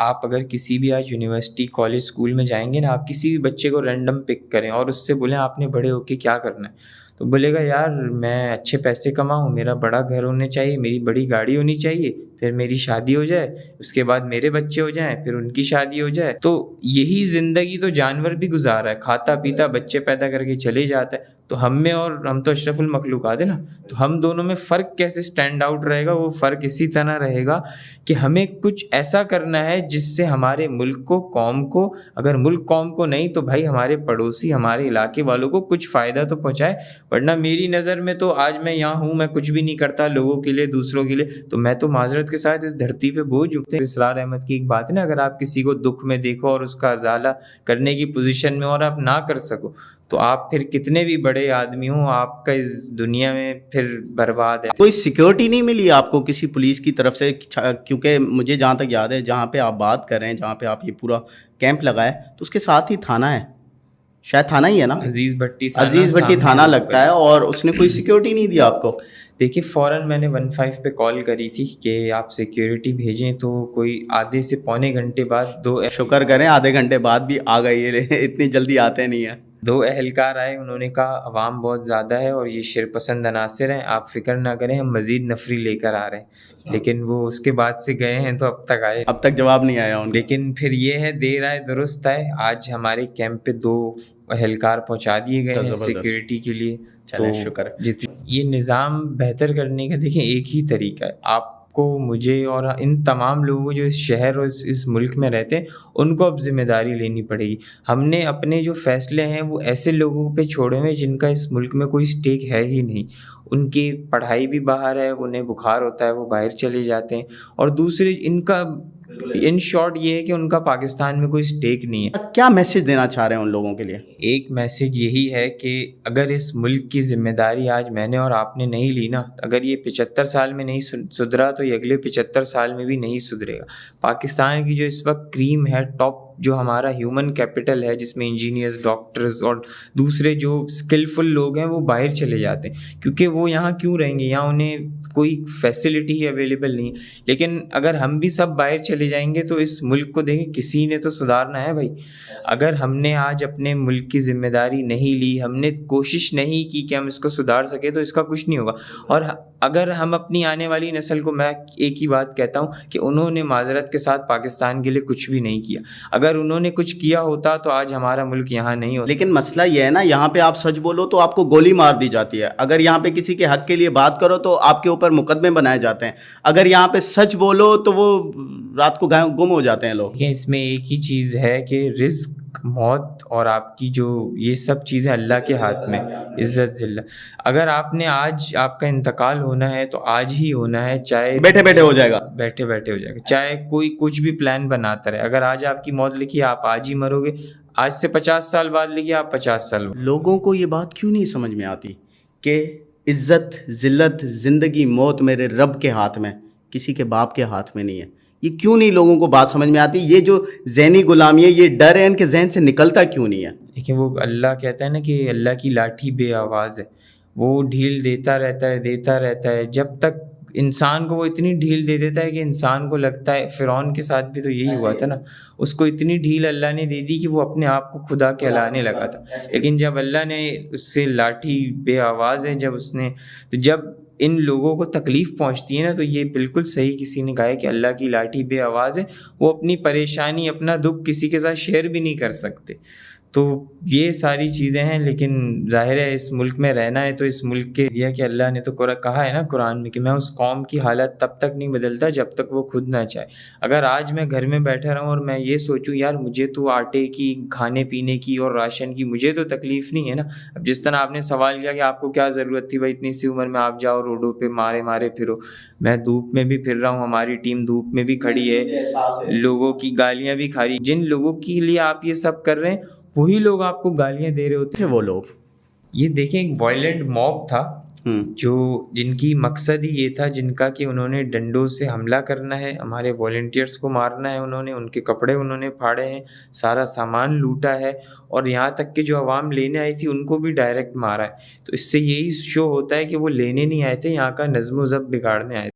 آپ اگر کسی بھی آج یونیورسٹی کالج اسکول میں جائیں گے نا، آپ کسی بھی بچے کو رینڈم پک کریں اور اس سے بولیں آپ نے بڑے ہو کے کیا کرنا ہے، تو بولے گا یار میں اچھے پیسے کماؤں، میرا بڑا گھر ہونے چاہیے، میری بڑی گاڑی ہونی چاہیے، پھر میری شادی ہو جائے، اس کے بعد میرے بچے ہو جائیں، پھر ان کی شادی ہو جائے۔ تو یہی زندگی تو جانور بھی گزارا ہے، کھاتا پیتا بچے پیدا کر کے چلے جاتا ہے۔ تو ہم میں اور ہم تو اشرف المخلوقات ہے نا، تو ہم دونوں میں فرق کیسے اسٹینڈ آؤٹ رہے گا؟ وہ فرق اسی طرح رہے گا کہ ہمیں کچھ ایسا کرنا ہے جس سے ہمارے ملک کو، قوم کو، اگر ملک قوم کو نہیں تو بھائی ہمارے پڑوسی، ہمارے علاقے والوں کو کچھ فائدہ تو پہنچائے۔ ورنہ میری نظر میں تو آج میں یہاں ہوں، میں کچھ بھی نہیں کرتا لوگوں کے لیے، دوسروں کے لیے، تو میں تو معذرت کے ساتھ اس دھرتی پہ بوجھ ہوں۔ اسرار احمد کی ایک بات ہے نا، اگر آپ کسی کو دکھ میں دیکھو اور اس کا ازالہ کرنے کی پوزیشن میں اور آپ نہ کر سکو، تو آپ پھر کتنے بھی بڑے آدمی ہوں، آپ کا اس دنیا میں پھر برباد ہے۔ کوئی سیکیورٹی نہیں ملی آپ کو کسی پولیس کی طرف سے؟ کیونکہ مجھے جہاں تک یاد ہے، جہاں پہ آپ بات کر رہے ہیں، جہاں پہ آپ یہ پورا کیمپ لگائے، تو اس کے ساتھ ہی تھانہ ہے، شاید تھانہ ہی ہے نا، عزیز بھٹی تھانہ، عزیز بھٹی سامنے تھانہ روڈ لگتا پر۔ ہے، اور اس نے کوئی سیکیورٹی نہیں دی آپ کو؟ دیکھیے فوراً میں نے 15 پہ کال کری تھی کہ آپ سیکیورٹی بھیجیں، تو کوئی آدھے سے پونے گھنٹے بعد شکر کریں آدھے گھنٹے بعد بھی آ گئی ہے، اتنی جلدی آتے نہیں ہیں۔ 2 اہلکار آئے، انہوں نے کہا عوام بہت زیادہ ہے اور یہ شرپسند عناصر ہیں، آپ فکر نہ کریں، ہم مزید نفری لے کر آ رہے ہیں۔ لیکن وہ اس کے بعد سے گئے ہیں تو اب تک آئے، اب تک جواب نہیں آیا ان کا۔ لیکن پھر یہ ہے دیر آئے درست آئے۔ آج ہمارے کیمپ پہ 2 اہلکار پہنچا دیے گئے ہیں سیکیورٹی کے لیے۔ چلیں شکر۔ یہ نظام بہتر کرنے کا دیکھیں ایک ہی طریقہ ہے، آپ کو، مجھے اور ان تمام لوگوں کو جو اس شہر اور اس ملک میں رہتے ہیں، ان کو اب ذمہ داری لینی پڑے گی۔ ہم نے اپنے جو فیصلے ہیں وہ ایسے لوگوں پہ چھوڑے ہوئے جن کا اس ملک میں کوئی اسٹیک ہے ہی نہیں، ان کی پڑھائی بھی باہر ہے، انہیں بخار ہوتا ہے وہ باہر چلے جاتے ہیں، اور دوسرے ان کا ان شارٹ یہ ہے کہ ان کا پاکستان میں کوئی اسٹیک نہیں ہے۔ کیا میسج دینا چاہ رہے ہیں ان لوگوں کے لیے؟ ایک میسج یہی ہے کہ اگر اس ملک کی ذمہ داری آج میں نے اور آپ نے نہیں لی نا، اگر یہ 75 سال میں نہیں سدھرا تو یہ اگلے 75 سال میں بھی نہیں سدھرے گا۔ پاکستان کی جو اس وقت کریم ہے، ٹاپ جو ہمارا ہیومن کیپٹل ہے، جس میں انجینئرز، ڈاکٹرز اور دوسرے جو اسکلفل لوگ ہیں وہ باہر چلے جاتے ہیں، کیونکہ وہ یہاں کیوں رہیں گے؟ یہاں انہیں کوئی فیسلٹی ہی اویلیبل نہیں ہے۔ لیکن اگر ہم بھی سب باہر چلے جائیں گے تو اس ملک کو دیکھیں، کسی نے تو سدھارنا ہے بھائی۔ اگر ہم نے آج اپنے ملک کی ذمہ داری نہیں لی، ہم نے کوشش نہیں کی کہ ہم اس کو سدھار سکیں، تو اس کا کچھ نہیں ہوگا۔ اور اگر ہم اپنی آنے والی نسل کو، میں ایک ہی بات کہتا ہوں کہ انہوں نے معذرت کے ساتھ پاکستان کے لیے کچھ بھی نہیں کیا۔ اگر انہوں نے کچھ کیا ہوتا تو آج ہمارا ملک یہاں نہیں ہوتا۔ لیکن مسئلہ یہ ہے نا، یہاں پہ آپ سچ بولو تو آپ کو گولی مار دی جاتی ہے، اگر یہاں پہ کسی کے حق کے لیے بات کرو تو آپ کے اوپر مقدمے بنائے جاتے ہیں، اگر یہاں پہ سچ بولو تو وہ رات کو گم ہو جاتے ہیں لوگ۔ اس میں ایک ہی چیز ہے کہ رزق، موت اور آپ کی جو یہ سب چیزیں اللہ کے ہاتھ میں، عزت ذلت۔ اگر آپ نے آج آپ کا انتقال ہونا ہے تو آج ہی ہونا ہے، چاہے بیٹھے بیٹھے ہو جائے گا، بیٹھے بیٹھے ہو جائے گا، چاہے کوئی کچھ بھی پلان بناتا رہے۔ اگر آج آپ کی موت لکھی آپ آج ہی مرو گے، آج سے 50 سال بعد لکھی آپ 50 سال بعد۔ لوگوں کو یہ بات کیوں نہیں سمجھ میں آتی کہ عزت، ذلت، زندگی، موت میرے رب کے ہاتھ میں، کسی کے باپ کے ہاتھ میں نہیں ہے؟ یہ کیوں نہیں لوگوں کو بات سمجھ میں آتی؟ یہ جو ذہنی غلامی ہے، یہ ڈر ہے ان کے ذہن سے نکلتا کیوں نہیں ہے؟ دیکھیں وہ اللہ کہتا ہے نا کہ اللہ کی لاٹھی بے آواز ہے، وہ ڈھیل دیتا رہتا ہے، دیتا رہتا ہے، جب تک انسان کو وہ اتنی ڈھیل دے دیتا ہے کہ انسان کو لگتا ہے، فرعون کے ساتھ بھی تو یہی ہوا تھا نا، اس کو اتنی ڈھیل اللہ نے دے دی کہ وہ اپنے آپ کو خدا کہلانے لگا تھا۔ لیکن جب اللہ نے اس سے لاٹھی بے آواز ہے، جب اس نے، تو جب ان لوگوں کو تکلیف پہنچتی ہے نا، تو یہ بالکل صحیح کسی نے کہا ہے کہ اللہ کی لاٹھی بے آواز ہے، وہ اپنی پریشانی، اپنا دکھ کسی کے ساتھ شیئر بھی نہیں کر سکتے۔ تو یہ ساری چیزیں ہیں، لیکن ظاہر ہے اس ملک میں رہنا ہے تو اس ملک کے دیا کہ اللہ نے تو کہا ہے نا قرآن میں کہ میں اس قوم کی حالت تب تک نہیں بدلتا جب تک وہ خود نہ چاہے۔ اگر آج میں گھر میں بیٹھا رہوں اور میں یہ سوچوں یار مجھے تو آٹے کی، کھانے پینے کی اور راشن کی مجھے تو تکلیف نہیں ہے نا، اب جس طرح آپ نے سوال کیا کہ آپ کو کیا ضرورت تھی بھائی اتنی سی عمر میں آپ جاؤ روڈوں پہ مارے پھرو، میں دھوپ میں بھی پھر رہا ہوں، ہماری ٹیم دھوپ میں بھی کھڑی ہے، لوگوں کی گالیاں بھی کھا رہی، جن لوگوں کے لیے آپ یہ سب کر رہے ہیں وہی لوگ آپ کو گالیاں دے رہے ہوتے ہیں۔ وہ لوگ یہ دیکھیں ایک وائلنٹ موب تھا جو جن کی مقصد ہی یہ تھا، جن کا کہ انہوں نے ڈنڈوں سے حملہ کرنا ہے، ہمارے والنٹیئرس کو مارنا ہے، انہوں نے ان کے کپڑے انہوں نے پھاڑے ہیں، سارا سامان لوٹا ہے، اور یہاں تک کہ جو عوام لینے آئی تھی ان کو بھی ڈائریکٹ مارا ہے۔ تو اس سے یہی شو ہوتا ہے کہ وہ لینے نہیں آئے تھے، یہاں کا نظم و ضبط بگاڑنے آئے تھے۔